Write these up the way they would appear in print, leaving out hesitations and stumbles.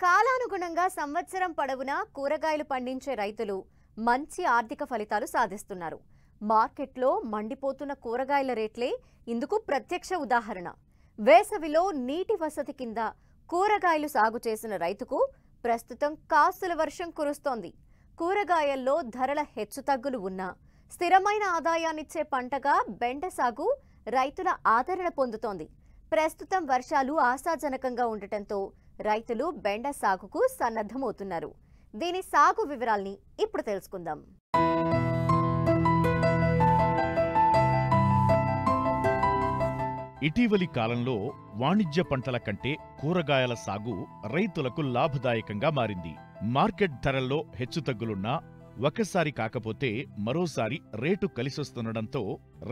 కాలానుగుణంగా సంవత్సరం పొడవునా కూరగాయలు పండించే రైతులు మంచి ఆర్థిక ఫలితాలు సాధిస్తున్నారు. మార్కెట్లో మండిపోతున్న కూరగాయల రేట్లే ఇందుకు ప్రత్యక్ష ఉదాహరణ. వేసవిలో నీటి వసతి కింద కూరగాయలు సాగు చేసిన రైతుకు ప్రస్తుతం కాసుల వర్షం కురుస్తోంది. కూరగాయల్లో ధరల హెచ్చుతగ్గులు ఉన్నా స్థిరమైన ఆదాయాన్నిచ్చే పంటగా బెండ సాగు రైతుల ఆదరణ పొందుతోంది. ప్రస్తుతం వర్షాలు ఆశాజనకంగా ఉండటంతో రైతులు బెండ సాగుకు సన్నద్ధమవుతున్నారు. దీని సాగు వివరాల్ని ఇప్పుడు తెలుసుకుందాం. ఇటీవలి కాలంలో వాణిజ్య పంటల కంటే కూరగాయల సాగు రైతులకు లాభదాయకంగా మారింది. మార్కెట్ ధరల్లో హెచ్చుతగ్గులున్నా ఒకసారి కాకపోతే మరోసారి రేటు కలిసొస్తుండటంతో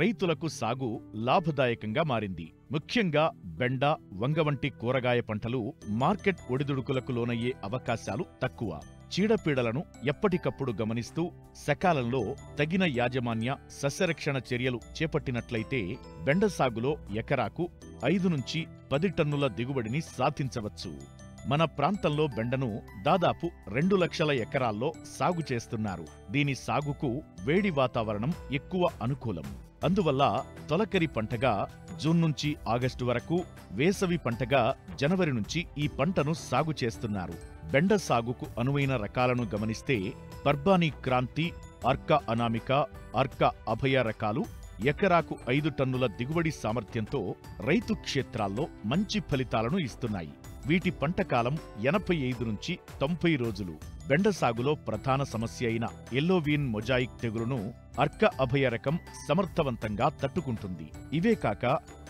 రైతులకు సాగు లాభదాయకంగా మారింది. ముఖ్యంగా బెండ, వంగ వంటి కూరగాయ పంటలు మార్కెట్ ఒడిదుడుకులకు లోనయ్యే అవకాశాలు తక్కువ. చీడపీడలను ఎప్పటికప్పుడు గమనిస్తూ సకాలంలో తగిన యాజమాన్య సస్యరక్షణ చర్యలు చేపట్టినట్లయితే బెండ సాగులో ఎకరాకు 5 నుంచి 10 టన్నుల దిగుబడిని సాధించవచ్చు. మన ప్రాంతంలో బెండను దాదాపు 2 లక్షల ఎకరాల్లో సాగు చేస్తున్నారు. దీని సాగుకు వేడి వాతావరణం ఎక్కువ అనుకూలం. అందువల్ల తొలకరి పంటగా జూన్ నుంచి ఆగస్టు వరకు, వేసవి పంటగా జనవరి నుంచి ఈ పంటను సాగు చేస్తున్నారు. బెండ సాగుకు అనువైన రకాలను గమనిస్తే పర్బానీ క్రాంతి, అర్కా అనామిక, అర్కా అభయ రకాలు ఎకరాకు 5 టన్నుల దిగుబడి సామర్థ్యంతో రైతు క్షేత్రాల్లో మంచి ఫలితాలను ఇస్తున్నాయి. వీటి పంటకాలం 85 నుంచి 90 రోజులు. బెండ సాగులో ప్రధాన సమస్య అయిన ఎల్లోవీన్ మొజాయిక్ తెగులును అర్కా అభయ రకం సమర్థవంతంగా తట్టుకుంటుంది. ఇవే కాక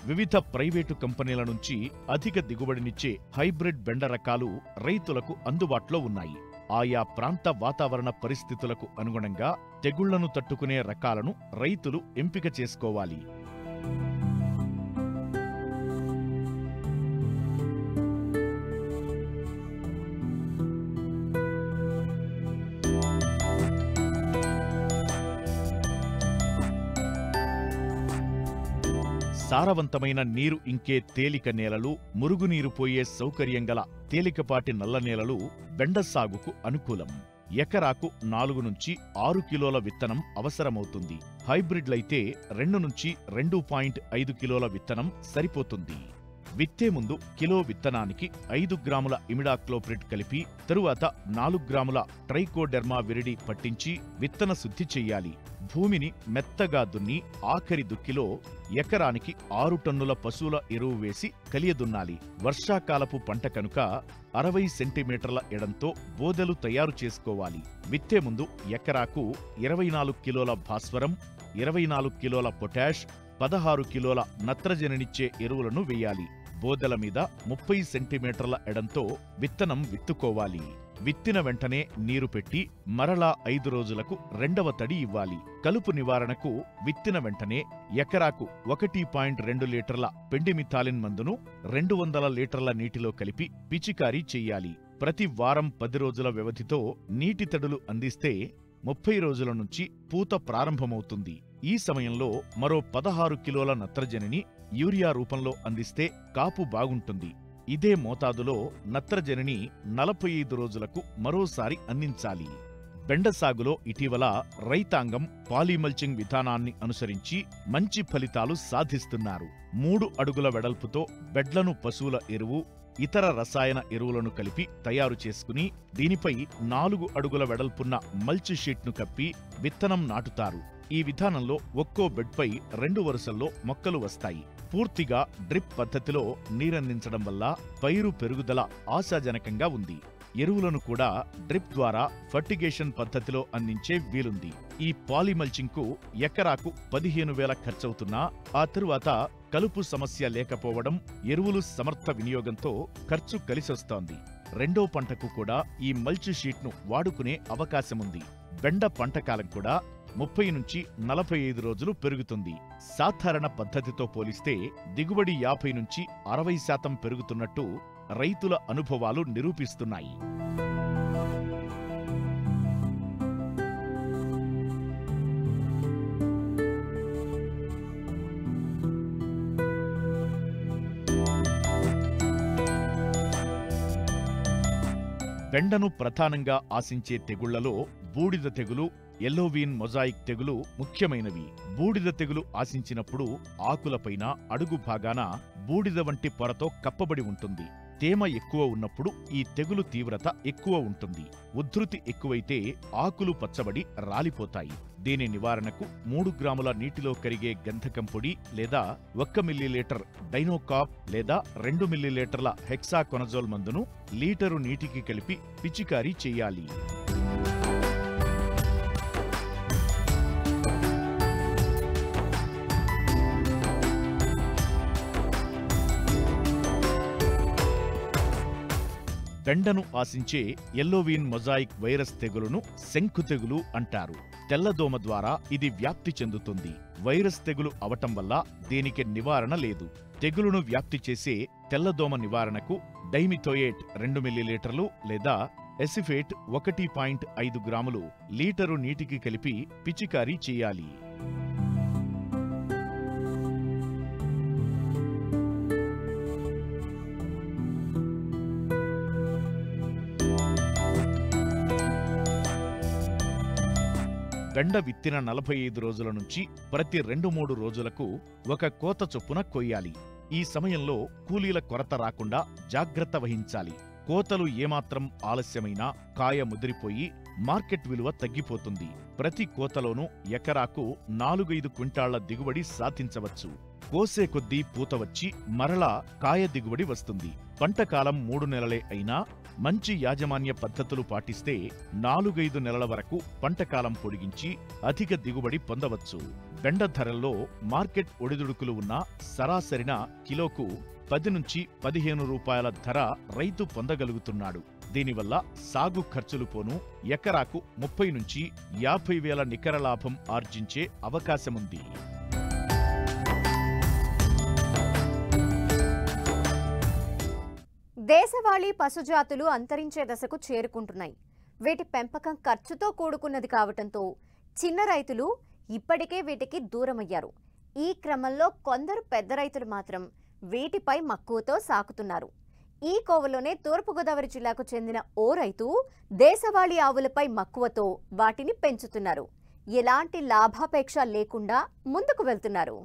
వివిధ ప్రైవేటు కంపెనీల నుంచి అధిక దిగుబడినిచ్చే హైబ్రిడ్ బెండ రకాలు రైతులకు అందుబాటులో ఉన్నాయి. ఆయా ప్రాంత వాతావరణ పరిస్థితులకు అనుగుణంగా తెగుళ్లను తట్టుకునే రకాలను రైతులు ఎంపిక చేసుకోవాలి. సారవంతమైన నీరు ఇంకే తేలిక నేలలు, మురుగునీరు పోయే సౌకర్యం గల తేలికపాటి నల్ల నేలలు బెండ సాగుకు అనుకూలం. ఎకరాకు 4 నుంచి 6 కిలోల విత్తనం అవసరమవుతుంది. హైబ్రిడ్లైతే 2 నుంచి 2.5 కిలోల విత్తనం సరిపోతుంది. విత్తే ముందు కిలో విత్తనానికి 5 గ్రాముల ఇమిడాక్లోప్రిడ్ కలిపి తరువాత 4 గ్రాముల ట్రైకోడెర్మా విరిడి పట్టించి విత్తన శుద్ధి చెయ్యాలి. భూమిని మెత్తగా దున్ని ఆఖరి దుక్కిలో ఎకరానికి 6 టన్నుల పశువుల ఎరువు వేసి కలియదున్నాలి. వర్షాకాలపు పంట కనుక 60 సెంటీమీటర్ల ఎడంతో బోదెలు తయారు చేసుకోవాలి. విత్తే ముందు ఎకరాకు 24 కిలోల భాస్వరం, 24 కిలోల పొటాష్, 16 కిలోల నత్రజనినిచ్చే ఎరువులను వేయాలి. బోదెల మీద 30 సెంటీమీటర్ల ఎడంతో విత్తనం విత్తుకోవాలి. విత్తిన వెంటనే నీరు పెట్టి మరలా 5 రోజులకు 2వ తడి ఇవ్వాలి. కలుపు నివారణకు విత్తిన వెంటనే ఎకరాకు 1.2 లీటర్ల పెండిమిథాలిన్ మందును 200 లీటర్ల నీటిలో కలిపి పిచికారీ చెయ్యాలి. ప్రతి వారం 10 రోజుల వ్యవధితో నీటి తడులు అందిస్తే 30 రోజుల నుంచి పూత ప్రారంభమవుతుంది. ఈ సమయంలో మరో 16 కిలోల నత్రజనిని యూరియా రూపంలో అందిస్తే కాపు బాగుంటుంది. ఇదే మోతాదులో నత్రజనిని 45 రోజులకు మరోసారి అందించాలి. బెండ సాగులో ఇటీవల రైతాంగం పాలీమల్చింగ్ విధానాన్ని అనుసరించి మంచి ఫలితాలు సాధిస్తున్నారు. 3 అడుగుల వెడల్పుతో బెడ్లను పశువుల ఎరువు, ఇతర రసాయన ఎరువులను కలిపి తయారు చేసుకుని దీనిపై 4 అడుగుల వెడల్పున్న మల్చి షీట్ను కప్పి విత్తనం నాటుతారు. ఈ విధానంలో ఒక్కో బెడ్పై 2 వరుసల్లో మొక్కలు వస్తాయి. పూర్తిగా డ్రిప్ పద్ధతిలో నీరందించడం వల్ల పైరు పెరుగుదల ఆశాజనకంగా ఉంది. ఎరువులను కూడా డ్రిప్ ద్వారా ఫర్టిగేషన్ పద్ధతిలో అందించే వీలుంది. ఈ పాలిమల్చింగ్ కు ఎకరాకు 15,000 ఖర్చవుతున్నా ఆ తరువాత కలుపు సమస్య లేకపోవడం, ఎరువులు సమర్థ వినియోగంతో ఖర్చు కలిసొస్తోంది. రెండో పంటకు కూడా ఈ మల్చి షీట్ను వాడుకునే అవకాశముంది. బెండ పంటకాలం కూడా 30 నుంచి 45 రోజులు పెరుగుతుంది. సాధారణ పద్ధతితో పోలిస్తే దిగుబడి 50 నుంచి 60% పెరుగుతున్నట్టు రైతుల అనుభవాలు నిరూపిస్తున్నాయి. బెండను ప్రధానంగా ఆశించే తెగుళ్లలో బూడిద తెగులు, ఎల్లోవీన్ మొజాయిక్ తెగులు ముఖ్యమైనవి. బూడిద తెగులు ఆశించినప్పుడు ఆకులపైన అడుగు భాగాన బూడిద వంటి పొరతో కప్పబడి ఉంటుంది. తేమ ఎక్కువ ఉన్నప్పుడు ఈ తెగులు తీవ్రత ఎక్కువ ఉంటుంది. ఉధృతి ఎక్కువైతే ఆకులు పచ్చబడి రాలిపోతాయి. దీని నివారణకు 3 గ్రాముల నీటిలో కరిగే గంధకం పొడి లేదా 1 మిల్లీలీటర్ డైనోకాప్ లేదా 2 మిల్లీలీటర్ల హెక్సాకొనజోల్ మందును లీటరు నీటికి కలిపి పిచికారీ చేయాలి. బెండను ఆశించే ఎల్లోవీన్ మొజాయిక్ వైరస్ తెగులును శంకు తెగులు అంటారు. తెల్లదోమ ద్వారా ఇది వ్యాప్తి చెందుతుంది. వైరస్ తెగులు అవటం వల్ల దీనికి నివారణ లేదు. తెగులును వ్యాప్తి చేసే తెల్లదోమ నివారణకు డైమిథోయేట్ 2 మిల్లీలీటర్లు లేదా ఎసిఫేట్ 1.5 గ్రాములు లీటరు నీటికి కలిపి పిచికారీ చేయాలి. బెండ విత్తిన 45 రోజుల నుంచి ప్రతి 2-3 రోజులకు ఒక కోత చొప్పున కొయ్యాలి. ఈ సమయంలో కూలీల కొరత రాకుండా జాగ్రత్త వహించాలి. కోతలు ఏమాత్రం ఆలస్యమైనా కాయ ముదిరిపోయి మార్కెట్ విలువ తగ్గిపోతుంది. ప్రతి కోతలోనూ ఎకరాకు 4-5 క్వింటాళ్ల దిగుబడి సాధించవచ్చు. కోసే కొద్దీ పూత వచ్చి మరలా కాయ దిగుబడి వస్తుంది. పంటకాలం 3 నెలలే అయినా మంచి యాజమాన్య పద్ధతులు పాటిస్తే 4-5 నెలల వరకు పంటకాలం పొడిగించి అధిక దిగుబడి పొందవచ్చు. బెండ ధరల్లో మార్కెట్ ఒడిదుడుకులు ఉన్నా సరాసరిన కిలోకు 10 నుంచి 15 రూపాయల ధర రైతు పొందగలుగుతున్నాడు. దీనివల్ల సాగు ఖర్చులు పోను ఎకరాకు 30 నుంచి 50 వేల నికర లాభం ఆర్జించే అవకాశముంది. దేశవాళీ పశుజాతులు అంతరించే దశకు చేరుకుంటున్నాయి. వీటి పెంపకం ఖర్చుతో కూడుకున్నది కావటంతో చిన్న రైతులు ఇప్పటికే వీటికి దూరమయ్యారు. ఈ క్రమంలో కొందరు పెద్ద రైతులు మాత్రం వీటిపై మక్కువతో సాకుతున్నారు. ఈ కోవలోనే తూర్పుగోదావరి జిల్లాకు చెందిన ఓ రైతు దేశవాళీ ఆవులపై మక్కువతో వాటిని పెంచుతున్నారు. ఎలాంటి లాభాపేక్ష లేకుండా ముందుకు వెళ్తున్నారు.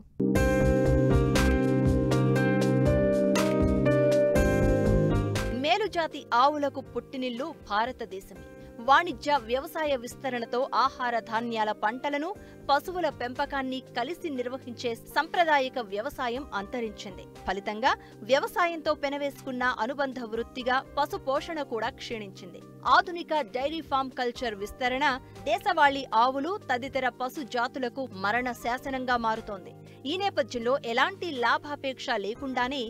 మేలుజాతి ఆవులకు పుట్టినిల్లు భారతదేశమే. వాణిజ్య వ్యవసాయ విస్తరణతో ఆహార ధాన్యాల పంటలను, పశువుల పెంపకాన్ని కలిసి నిర్వహించే సంప్రదాయక వ్యవసాయం అంతరించింది. ఫలితంగా వ్యవసాయంతో పెనవేసుకున్న అనుబంధ వృత్తిగా పశు పోషణ కూడా క్షీణించింది. ఆధునిక డైరీ ఫార్మ్ కల్చర్ విస్తరణ దేశవాళీ ఆవులు తదితర పశు జాతులకు మరణ శాసనంగా మారుతోంది. ఈ నేపథ్యంలో ఎలాంటి లాభాపేక్ష లేకుండానే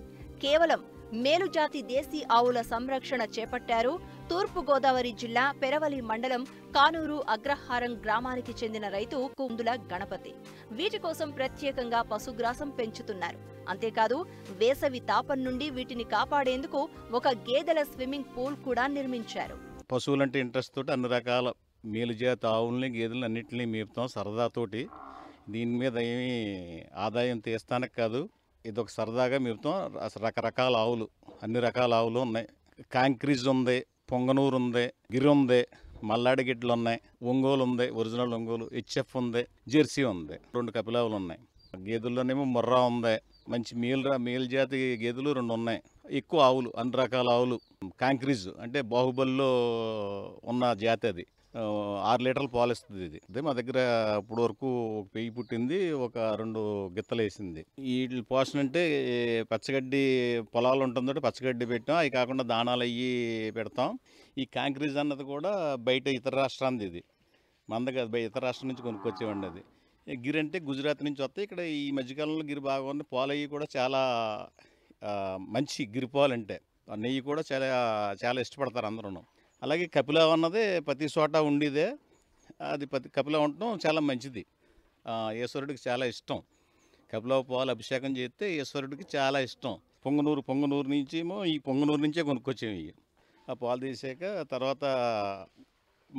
కేవలం మేలుజాతి దేశీ ఆవుల సంరక్షణ చేపట్టారు తూర్పుగోదావరి జిల్లా పెరవలి మండలం కానూరు అగ్రహారం గ్రామానికి చెందిన రైతు కుందుల గణపతి. వీటి కోసం ప్రత్యేకంగా పశుగ్రాసం పెంచుతున్నారు. అంతేకాదు వేసవి తాపం నుండి వీటిని కాపాడేందుకు ఒక గేదెల స్విమ్మింగ్ పూల్ కూడా నిర్మించారు. పశువులంటే ఇంట్రెస్ట్ తోటి అన్ని రకాల మేలుజాతి ఆవుల్ని, గేదెలను అన్నింటినీ మేపుతాం సరదాతోటి. దీని మీద ఏమీ ఆదాయం తీస్తానికి కాదు, ఇదొక సరదాగా మేపుతాం. రకరకాల ఆవులు, అన్ని రకాల ఆవులు ఉన్నాయి. కాంక్రీజ్ ఉంది, పొంగనూరు ఉంది, గిరి ఉంది, మల్లాడి గిడ్డలు ఉన్నాయి, ఒంగోలు ఉంది, ఒరిజినల్ ఒంగోలు, హెచ్ఎఫ్ ఉంది, జెర్సీ ఉంది, 2 కపిలావులు ఉన్నాయి. గేదెల్లోనేమో ముర్రా ఉంది, మంచి మేలు జాతి గేదెలు 2 ఉన్నాయి. ఎక్కువ ఆవులు, అన్ని రకాల ఆవులు. కాంక్రీజ్ అంటే బాహుబలిలో ఉన్న జాతి, అది 6 లీటర్లు పాలిస్తుంది. ఇది అదే మా దగ్గర ఇప్పుడు వరకు ఒక పెయ్యి పుట్టింది, ఒక 2 గిత్తలు వేసింది. వీటి పోషణ అంటే పచ్చగడ్డి, పొలాలు ఉంటుంది, పచ్చగడ్డి పెట్టాం. అవి కాకుండా దానాలు అయ్యి పెడతాం. ఈ కాంక్రీజ్ అన్నది కూడా బయట ఇతర రాష్ట్రానికి, ఇది మంద కాదు, ఇతర రాష్ట్రం నుంచి కొనుక్కొచ్చేవండి. అది గిరి అంటే గుజరాత్ నుంచి వస్తాయి. ఇక్కడ ఈ మధ్యకాలంలో గిరి బాగా ఉంది. పాలు అయ్యి కూడా చాలా మంచి గిరి పాలు అంటే, నెయ్యి కూడా చాలా చాలా ఇష్టపడతారు అందరూ. అలాగే కపిలావ్ అన్నది ప్రతి చోట ఉండేదే. అది కపిలావ్ ఉండటం చాలా మంచిది, ఈశ్వరుడికి చాలా ఇష్టం. కపిలావ్ పాలు అభిషేకం చేస్తే ఈశ్వరుడికి చాలా ఇష్టం. పొంగనూరు నుంచి ఏమో ఈ పొంగనూరు నుంచే కొనుక్కొచ్చేవి. ఆ పాలు తీసాక తర్వాత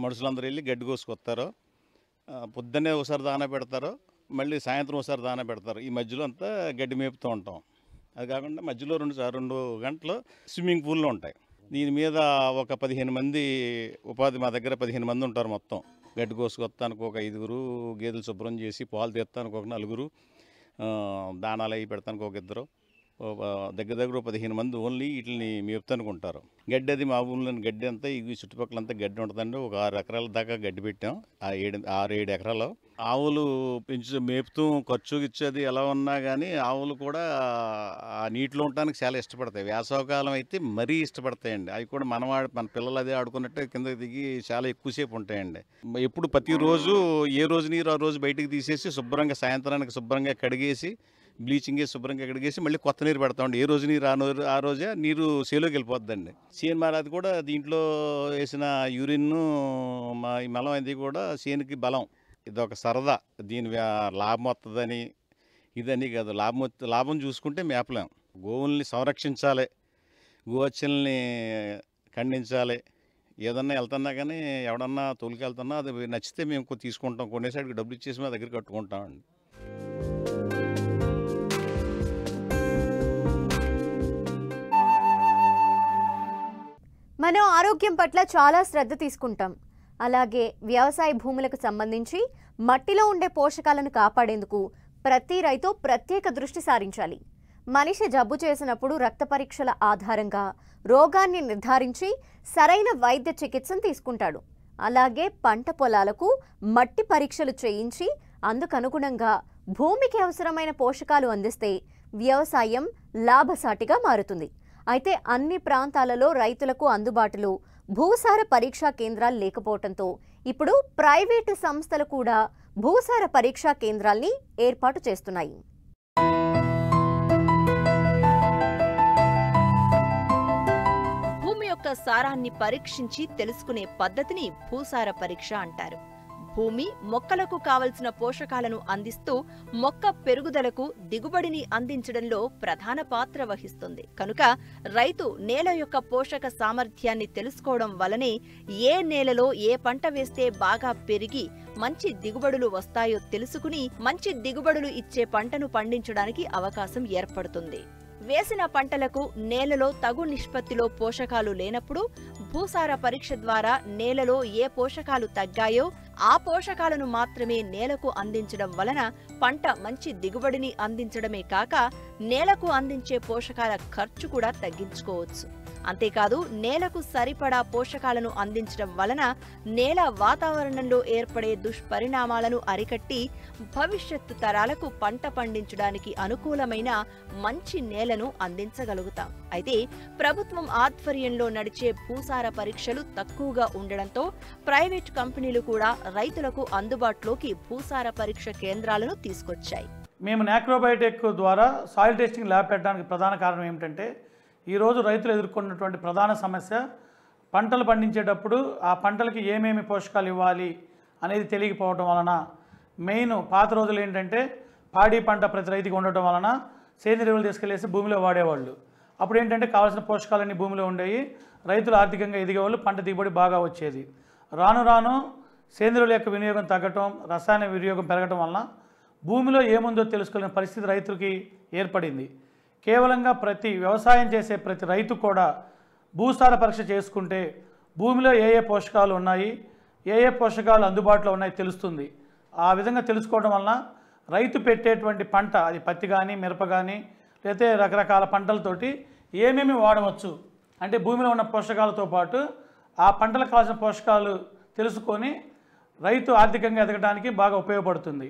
మనుషులందరూ వెళ్ళి గడ్డి కోసుకొస్తారు. పొద్దున్నే ఒకసారి దానా పెడతారు, మళ్ళీ సాయంత్రం ఒకసారి దానా పెడతారు. ఈ మధ్యలో అంతా గడ్డి మేపుతూ ఉంటాం. అది కాకుండా మధ్యలో 2 గంటలు స్విమ్మింగ్ పూల్లో ఉంటాయి. దీని మీద ఒక 15 మంది ఉపాధి, మా దగ్గర 15 మంది ఉంటారు మొత్తం. గడ్డి కోసుకొస్తానికి ఒక 5గురు, గేదెలు శుభ్రం చేసి పాలు తీస్తానికి ఒక 4గురు, దానాలు అవి పెడతానికి ఒక 2, దగ్గర దగ్గర 15 మంది ఓన్లీ వీటిని మేపుతానికి ఉంటారు. గడ్డి అది మా ఊళ్ళోని గడ్డి అంతా ఈ చుట్టుపక్కలంతా గడ్డి ఉంటుందండి. ఒక 6 ఎకరాల దాకా గడ్డి పెట్టాం. 6-7 ఎకరాలు ఆవులు మేపుతూ ఖర్చు ఇచ్చేది ఎలా ఉన్నా కానీ ఆవులు కూడా ఆ నీటిలో ఉండడానికి చాలా ఇష్టపడతాయి. వేసవకాలం అయితే మరీ ఇష్టపడతాయండి. అవి కూడా మన పిల్లలు అదే ఆడుకున్నట్టే కిందకి దిగి చాలా ఎక్కువసేపు ఉంటాయండి. ఎప్పుడు ప్రతిరోజు ఏ రోజు నీరు ఆ రోజు బయటికి తీసేసి శుభ్రంగా సాయంత్రానికి శుభ్రంగా కడిగేసి బ్లీచింగ్ వేసి శుభ్రంగా కడిగేసి మళ్ళీ కొత్త నీరు పెడతామండి. ఏ రోజు నీరు ఆ రోజే నీరు చేలోకి వెళ్ళిపోద్దండి. చేను మారాది కూడా దీంట్లో వేసిన యూరిన్ ఈ మలం అది కూడా చేనుకి బలం. ఇదొక సరదా. దీని లాభం వస్తుందని ఇదని కాదు, లాభం చూసుకుంటే మేపలేం. గోవుల్ని సంరక్షించాలి, గోవచ్చల్ని ఖండించాలి. ఏదన్నా వెళ్తున్నా కానీ ఎవడన్నా తోలుకెళ్తున్నా అది నచ్చితే మేము తీసుకుంటాం, కొనేసరికి డబ్బులు ఇచ్చేసి మా దగ్గర కట్టుకుంటామండి. మనం ఆరోగ్యం పట్ల చాలా శ్రద్ధ తీసుకుంటాం. అలాగే వ్యవసాయ భూములకు సంబంధించి మట్టిలో ఉండే పోషకాలను కాపాడేందుకు ప్రతి రైతు ప్రత్యేక దృష్టి సారించాలి. మనిషి జబ్బు చేసినప్పుడు రక్త పరీక్షల ఆధారంగా రోగాన్ని నిర్ధారించి సరైన వైద్య చికిత్సను తీసుకుంటాడు. అలాగే పంట పొలాలకు మట్టి పరీక్షలు చేయించి అందుకనుగుణంగా భూమికి అవసరమైన పోషకాలు అందిస్తే వ్యవసాయం లాభసాటిగా మారుతుంది. అయితే అన్ని ప్రాంతాలలో రైతులకు అందుబాటులో భూసార పరీక్షా కేంద్రాలు లేకపోవడంతో ఇప్పుడు ప్రైవేటు సంస్థలు కూడా భూసార పరీక్షా కేంద్రాల్ని ఏర్పాటు చేస్తున్నాయి. భూమి యొక్క సారాన్ని పరీక్షించి తెలుసుకునే పద్ధతిని భూసార పరీక్ష అంటారు. భూమి మొక్కలకు కావలసిన పోషకాలను అందిస్తూ మొక్క పెరుగుదలకు, దిగుబడిని అందించడంలో ప్రధాన పాత్ర వహిస్తుంది. కనుక రైతు నేల యొక్క పోషక సామర్థ్యాన్ని తెలుసుకోవడం వల్లనే ఏ నేలలో ఏ పంట వేస్తే బాగా పెరిగి మంచి దిగుబడులు వస్తాయో తెలుసుకుని మంచి దిగుబడులు ఇచ్చే పంటను పండించడానికి అవకాశం ఏర్పడుతుంది. వేసిన పంటలకు నేలలో తగు నిష్పత్తిలో పోషకాలు లేనప్పుడు భూసార పరీక్ష ద్వారా నేలలో ఏ పోషకాలు తగ్గాయో ఆ పోషకాలను మాత్రమే నేలకు అందించడం వలన పంట మంచి దిగుబడిని అందించడమే కాక నేలకు అందించే పోషకాల ఖర్చు కూడా తగ్గించుకోవచ్చు. అంతేకాదు నేలకు సరిపడా పోషకాలను అందించడం వలన నేల వాతావరణంలో ఏర్పడే దుష్పరిణామాలను అరికట్టి భవిష్యత్తు తరాలకు పంట పండించడానికి అనుకూలమైన మంచి నేలను అందించగలుగుతాం. అయితే ప్రభుత్వం ఆధ్వర్యంలో నడిచే భూసార పరీక్షలు తక్కువగా ఉండడంతో ప్రైవేట్ కంపెనీలు కూడా రైతులకు అందుబాటులోకి భూసార పరీక్ష కేంద్రాలను తీసుకొచ్చాయి. మేము నాక్రోబయోటెక్ ద్వారా సాయిల్ టెస్టింగ్ ల్యాబ్ పెట్టడానికి ప్రధాన కారణం ఏమిటంటే ఈరోజు రైతులు ఎదుర్కొన్నటువంటి ప్రధాన సమస్య పంటలు పండించేటప్పుడు ఆ పంటలకి ఏమేమి పోషకాలు ఇవ్వాలి అనేది తెలియకపోవడం వలన, మెయిన్ పాత రోజులు ఏంటంటే పాడి పంట ప్రతి రైతుకి ఉండటం వలన సేంద్రియ ఎరువులు తీసుకెళ్ళేసి భూమిలో వాడేవాళ్ళు. అప్పుడు ఏంటంటే కావాల్సిన పోషకాలన్నీ భూమిలో ఉండేవి, రైతులు ఆర్థికంగా ఎదిగేవాళ్ళు, పంట దిగుబడి బాగా వచ్చేది. రాను రాను సేంద్రియ ఎరువుల యొక్క వినియోగం తగ్గటం, రసాయన వినియోగం పెరగటం వలన భూమిలో ఏముందో తెలుసుకోలేని పరిస్థితి రైతులకి ఏర్పడింది. కేవలంగా వ్యవసాయం చేసే ప్రతి రైతు కూడా భూసార పరీక్ష చేసుకుంటే భూమిలో ఏ ఏ పోషకాలు ఉన్నాయి, ఏ ఏ పోషకాలు అందుబాటులో ఉన్నాయి తెలుస్తుంది. ఆ విధంగా తెలుసుకోవడం వలన రైతు పెట్టేటువంటి పంట, అది పత్తి కానీ మిరప కానీ లేకపోతే రకరకాల పంటలతోటి ఏమేమి వాడవచ్చు అంటే భూమిలో ఉన్న పోషకాలతో పాటు ఆ పంటలకు కావాల్సిన పోషకాలు తెలుసుకొని రైతు ఆర్థికంగా ఎదగడానికి బాగా ఉపయోగపడుతుంది.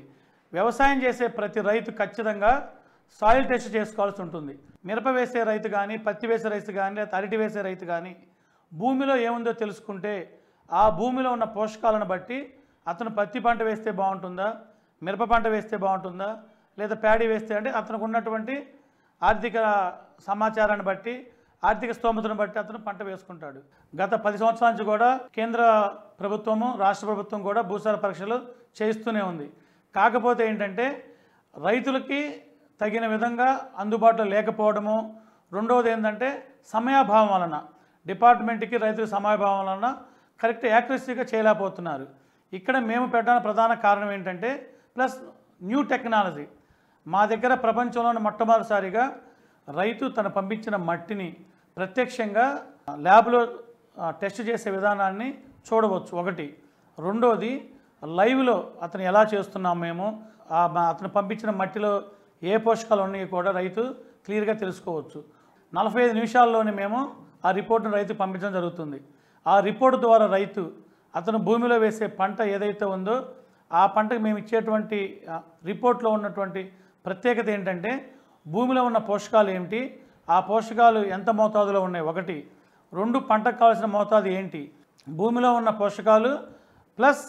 వ్యవసాయం చేసే ప్రతి రైతు ఖచ్చితంగా సాయిల్ టెస్ట్ చేసుకోవాల్సి ఉంటుంది. మిరప వేసే రైతు కానీ, పత్తి వేసే రైతు కానీ, లేదా అరటి వేసే రైతు కానీ భూమిలో ఏముందో తెలుసుకుంటే ఆ భూమిలో ఉన్న పోషకాలను బట్టి అతను పత్తి పంట వేస్తే బాగుంటుందా, మిరప పంట వేస్తే బాగుంటుందా, లేదా ప్యాడీ వేస్తే అంటే అతనికి ఉన్నటువంటి ఆర్థిక సమాచారాన్ని బట్టి, ఆర్థిక స్తోమతను బట్టి అతను పంట వేసుకుంటాడు. గత 10 సంవత్సరాల నుంచి కూడా కేంద్ర ప్రభుత్వము, రాష్ట్ర ప్రభుత్వం కూడా భూసార పరీక్షలు చేయిస్తూనే ఉంది. కాకపోతే ఏంటంటే రైతులకి తగిన విధంగా అందుబాటులో లేకపోవడము, రెండవది ఏంటంటే సమయాభావం వలన, డిపార్ట్మెంట్కి రైతుల సమయాభావం వలన కరెక్ట్ యాక్యురసీగా చేయలేకపోతున్నారు. ఇక్కడ మేము పెట్టడానికి ప్రధాన కారణం ఏంటంటే ప్లస్ న్యూ టెక్నాలజీ. మా దగ్గర ప్రపంచంలోని మొట్టమొదటిసారిగా రైతు తను పంపించిన మట్టిని ప్రత్యక్షంగా ల్యాబ్లో టెస్ట్ చేసే విధానాన్ని చూడవచ్చు ఒకటి. రెండోది లైవ్లో అతను ఎలా చేస్తున్నాం మేము, అతను పంపించిన మట్టిలో ఏ పోషకాలు ఉన్నాయో కూడా రైతు క్లియర్గా తెలుసుకోవచ్చు. 45 నిమిషాల్లోనే మేము ఆ రిపోర్ట్ను రైతు పంపించడం జరుగుతుంది. ఆ రిపోర్ట్ ద్వారా రైతు అతను భూమిలో వేసే పంట ఏదైతే ఉందో ఆ పంటకు మేము ఇచ్చేటువంటి రిపోర్ట్లో ఉన్నటువంటి ప్రత్యేకత ఏంటంటే భూమిలో ఉన్న పోషకాలు ఏమిటి, ఆ పోషకాలు ఎంత మోతాదులో ఉన్నాయి ఒకటి. రెండు, పంటకు కావాల్సిన మోతాదు ఏంటి, భూమిలో ఉన్న పోషకాలు ప్లస్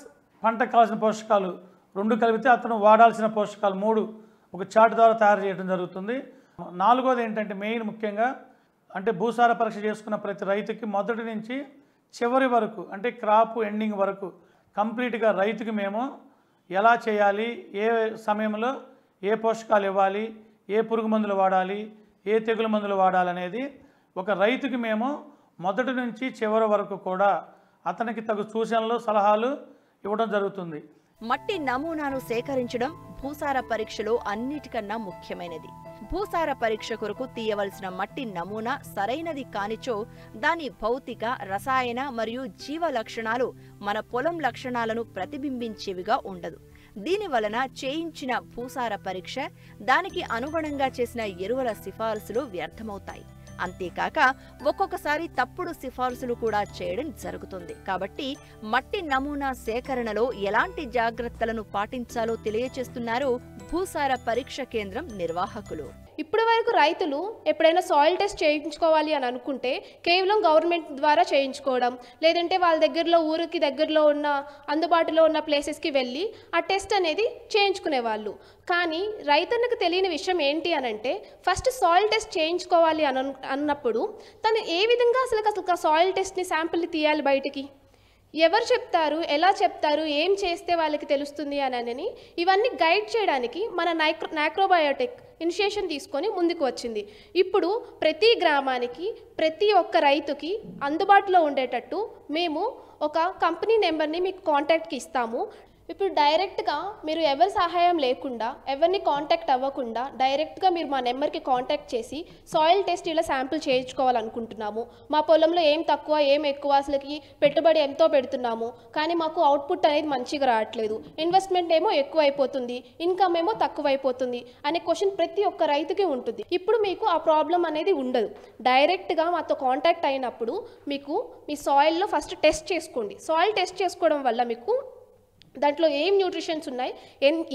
పంటకు కావాల్సిన పోషకాలు రెండు కలిపితే అతను వాడాల్సిన పోషకాలు మూడు ఒక చార్ట్ ద్వారా తయారు చేయడం జరుగుతుంది. నాలుగోది ఏంటంటే మెయిన్ ముఖ్యంగా అంటే భూసార పరీక్ష చేసుకున్న ప్రతి రైతుకి మొదటి నుంచి చివరి వరకు అంటే క్రాప్ ఎండింగ్ వరకు కంప్లీట్గా రైతుకి మేము ఎలా చేయాలి, ఏ సమయంలో ఏ పోషకాలు ఇవ్వాలి, ఏ పురుగు మందులు వాడాలి, ఏ తెగులు మందులు వాడాలనేది ఒక రైతుకి మేము మొదటి నుంచి చివరి వరకు కూడా అతనికి తగు సూచనలు సలహాలు ఇవ్వడం జరుగుతుంది. మట్టి నమూనాను సేకరించడం భూసార పరీక్షలో అన్నిటికన్నా ముఖ్యమైనది. భూసార పరీక్ష కొరకు తీయవలసిన మట్టి నమూనా సరైనది కానిచో దాని భౌతిక, రసాయన మరియు జీవ లక్షణాలు మన పొలం లక్షణాలను ప్రతిబింబించేవిగా ఉండదు. దీనివలన చేయించిన భూసార పరీక్ష, దానికి అనుగుణంగా చేసిన ఎరువుల సిఫారసులు వ్యర్థమవుతాయి. అంతేకాక ఒక్కొక్కసారి తప్పుడు సిఫార్సులు కూడా చేయడం జరుగుతుంది. కాబట్టి మట్టి నమూనా సేకరణలో ఎలాంటి జాగ్రత్తలను పాటించాలో తెలియచేస్తున్నారు భూసార పరీక్ష కేంద్రం నిర్వాహకులు. ఇప్పటి వరకు రైతులు ఎప్పుడైనా సాయిల్ టెస్ట్ చేయించుకోవాలి అని అనుకుంటే కేవలం గవర్నమెంట్ ద్వారా చేయించుకోవడం, లేదంటే వాళ్ళ దగ్గరలో ఊరికి దగ్గరలో ఉన్న అందుబాటులో ఉన్న ప్లేసెస్కి వెళ్ళి ఆ టెస్ట్ అనేది చేయించుకునేవాళ్ళు. కానీ రైతన్నకు తెలియని విషయం ఏంటి అనంటే ఫస్ట్ సాయిల్ టెస్ట్ చేయించుకోవాలి అన్నప్పుడు తను ఏ విధంగా అసలు సాయిల్ టెస్ట్ని శాంపిల్ని తీయాలి బయటికి, ఎవరు చెప్తారు, ఎలా చెప్తారు, ఏం చేస్తే వాళ్ళకి తెలుస్తుంది అని ఇవన్నీ గైడ్ చేయడానికి మన నాక్రోబయోటిక్ ఇనిషియేషన్ తీసుకొని ముందుకు వచ్చింది. ఇప్పుడు ప్రతి గ్రామానికి ప్రతి ఒక్క రైతుకి అందుబాటులో ఉండేటట్టు మేము ఒక కంపెనీ నెంబర్ని మీకు కాంటాక్ట్కి ఇస్తాము. ఇప్పుడు డైరెక్ట్గా మీరు ఎవరి సహాయం లేకుండా, ఎవరిని కాంటాక్ట్ అవ్వకుండా డైరెక్ట్గా మీరు మా నెంబర్కి కాంటాక్ట్ చేసి సాయిల్ టెస్ట్ ఇలా శాంపిల్ చేయించుకోవాలనుకుంటున్నాము, మా పొలంలో ఏం తక్కువ ఏం ఎక్కువ, అసలుకి పెట్టుబడి ఎంతో పెడుతున్నాము కానీ మాకు అవుట్పుట్ అనేది మంచిగా రావట్లేదు, ఇన్వెస్ట్మెంట్ ఏమో ఎక్కువ అయిపోతుంది, ఇన్కమ్ ఏమో తక్కువ అయిపోతుంది అనే క్వశ్చన్ ప్రతి ఒక్క రైతుకి ఉంటుంది. ఇప్పుడు మీకు ఆ ప్రాబ్లం అనేది ఉండదు. డైరెక్ట్గా మాతో కాంటాక్ట్ అయినప్పుడు మీకు మీ సాయిల్లో ఫస్ట్ టెస్ట్ చేసుకోండి. సాయిల్ టెస్ట్ చేసుకోవడం వల్ల మీకు దాంట్లో ఏం న్యూట్రిషన్స్ ఉన్నాయి,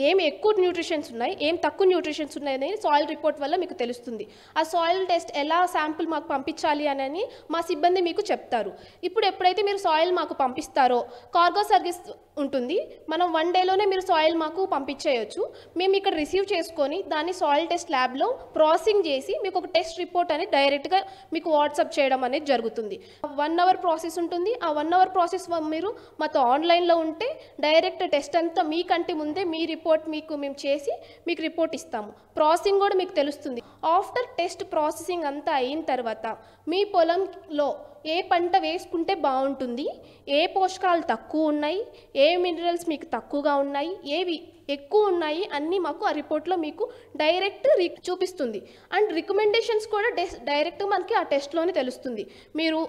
ఏం ఎక్కువ న్యూట్రిషన్స్ ఉన్నాయి, ఏం తక్కువ న్యూట్రిషన్స్ ఉన్నాయి అనేది సాయిల్ రిపోర్ట్ వల్ల మీకు తెలుస్తుంది. ఆ సాయిల్ టెస్ట్ ఎలా శాంపుల్ మాకు పంపించాలి అని మా సిబ్బంది మీకు చెప్తారు. ఇప్పుడు ఎప్పుడైతే మీరు సాయిల్ మాకు పంపిస్తారో కార్గో సర్వీస్ ఉంటుంది, మనం 1 డేలోనే మీరు సాయిల్ మాకు పంపించేయచ్చు. మేము ఇక్కడ రిసీవ్ చేసుకొని దాన్ని సాయిల్ టెస్ట్ ల్యాబ్లో ప్రాసెసింగ్ చేసి మీకు ఒక టెస్ట్ రిపోర్ట్ అనేది డైరెక్ట్గా మీకు వాట్సాప్ చేయడం అనేది జరుగుతుంది. 1 అవర్ ప్రాసెస్ ఉంటుంది. ఆ 1 అవర్ ప్రాసెస్ మీరు మాతో ఆన్లైన్లో ఉంటే డైరెక్ట్ టెస్ట్ అంతా మీకంటే ముందే మీ రిపోర్ట్ మేము చేసి మీకు రిపోర్ట్ ఇస్తాము. ప్రాసెసింగ్ కూడా మీకు తెలుస్తుంది. ఆఫ్టర్ టెస్ట్ ప్రాసెసింగ్ అంతా అయిన తర్వాత మీ పొలంలో ఏ పంట వేసుకుంటే బాగుంటుంది, ఏ పోషకాలు తక్కువ ఉన్నాయి, ఏ మినరల్స్ మీకు తక్కువగా ఉన్నాయి, ఏవి ఎక్కువ ఉన్నాయి అన్నీ మాకు ఆ రిపోర్ట్లో మీకు డైరెక్ట్ చూపిస్తుంది. అండ్ రికమెండేషన్స్ కూడా డైరెక్ట్ మనకి ఆ టెస్ట్లోనే తెలుస్తుంది. మీరు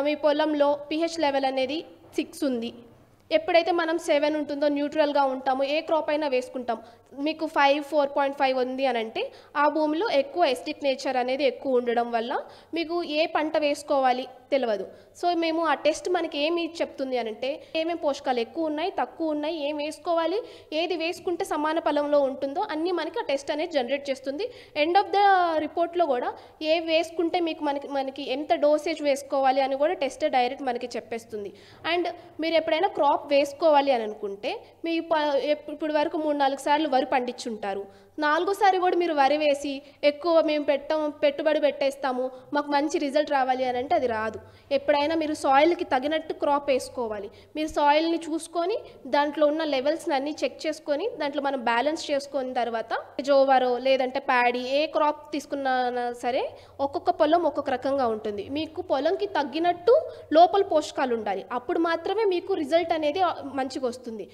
మీ పొలంలో pH లెవెల్ అనేది 6 ఉంది, ఎప్పుడైతే మనం 7 ఉంటుందో న్యూట్రల్గా ఉంటామో ఏ క్రాప్ అయినా వేసుకుంటాం. మీకు 5, 4.5 ఉంది అని అంటే ఆ భూమిలో ఎక్కువ ఎసిడిక్ నేచర్ అనేది ఎక్కువ ఉండడం వల్ల మీకు ఏ పంట వేసుకోవాలి తెలియదు. సో మేము ఆ టెస్ట్ మనకి ఏమి చెప్తుంది అని అంటే ఏమేమి పోషకాలు ఎక్కువ ఉన్నాయి, తక్కువ ఉన్నాయి, ఏం వేసుకోవాలి, ఏది వేసుకుంటే సమాన ఫలంలో ఉంటుందో అన్నీ మనకి ఆ టెస్ట్ అనేది జనరేట్ చేస్తుంది. ఎండ్ ఆఫ్ ద రిపోర్ట్లో కూడా ఏ వేసుకుంటే మీకు మనకి ఎంత డోసేజ్ వేసుకోవాలి అని కూడా టెస్ట్ డైరెక్ట్ మనకి చెప్పేస్తుంది. అండ్ మీరు ఎప్పుడైనా క్రాప్ వేసుకోవాలి అని అనుకుంటే మీ ఇప్పుడు వరకు 3-4 సార్లు వరి పండించుంటారు. 4వ కూడా మీరు వరి వేసి ఎక్కువ మేము పెట్టుబడి పెట్టేస్తాము మాకు మంచి రిజల్ట్ రావాలి అని అంటే అది రాదు. ఎప్పుడైనా మీరు సాయిల్కి తగినట్టు క్రాప్ వేసుకోవాలి. మీరు సాయిల్ని చూసుకొని దాంట్లో ఉన్న లెవెల్స్ని అన్నీ చెక్ చేసుకొని దాంట్లో మనం బ్యాలెన్స్ చేసుకున్న తర్వాత జోవరో లేదంటే ప్యాడీ ఏ క్రాప్ తీసుకున్నా సరే ఒక్కొక్క పొలం ఒక్కొక్క రకంగా ఉంటుంది. మీకు పొలంకి తగ్గినట్టు లోపల పోషకాలు ఉండాలి, అప్పుడు మాత్రమే మీకు రిజల్ట్ అనేది మంచిగా వస్తుంది.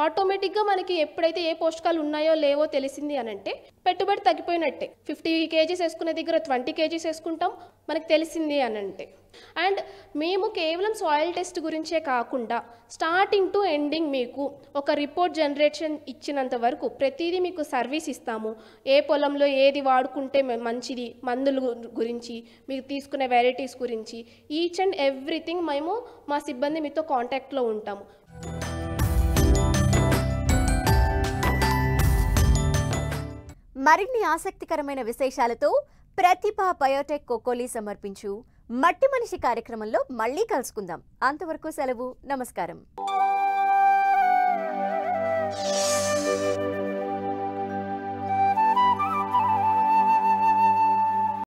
ఆటోమేటిక్గా మనకి ఎప్పుడైతే ఏ పోషకాలు ఉన్నాయో లేవో తెలిసింది అని అంటే పెట్టుబడి తగ్గిపోయినట్టే. 50 kgs వేసుకునే దగ్గర 20 kgs వేసుకుంటాం మనకి తెలిసింది అని అంటే. అండ్ మేము కేవలం సాయిల్ టెస్ట్ గురించే కాకుండా స్టార్టింగ్ టు ఎండింగ్ మీకు ఒక రిపోర్ట్ జనరేషన్ ఇచ్చినంత వరకు ప్రతిదీ మీకు సర్వీస్ ఇస్తాము. ఏ పొలంలో ఏది వాడుకుంటే మంచిది, మందుల గురించి, మీకు తీసుకునే వెరైటీస్ గురించి ఈచ్ అండ్ ఎవ్రీథింగ్ మేము మా సిబ్బంది మీతో కాంటాక్ట్లో ఉంటాము. మరిన్ని ఆసక్తికరమైన విశేషాలతో ప్రతిభ బయోటెక్ కోకోలి సమర్పించు మట్టి మనిషి కార్యక్రమంలో మళ్ళీ కలుసుకుందాం. అంతవరకు సెలవు. నమస్కారం.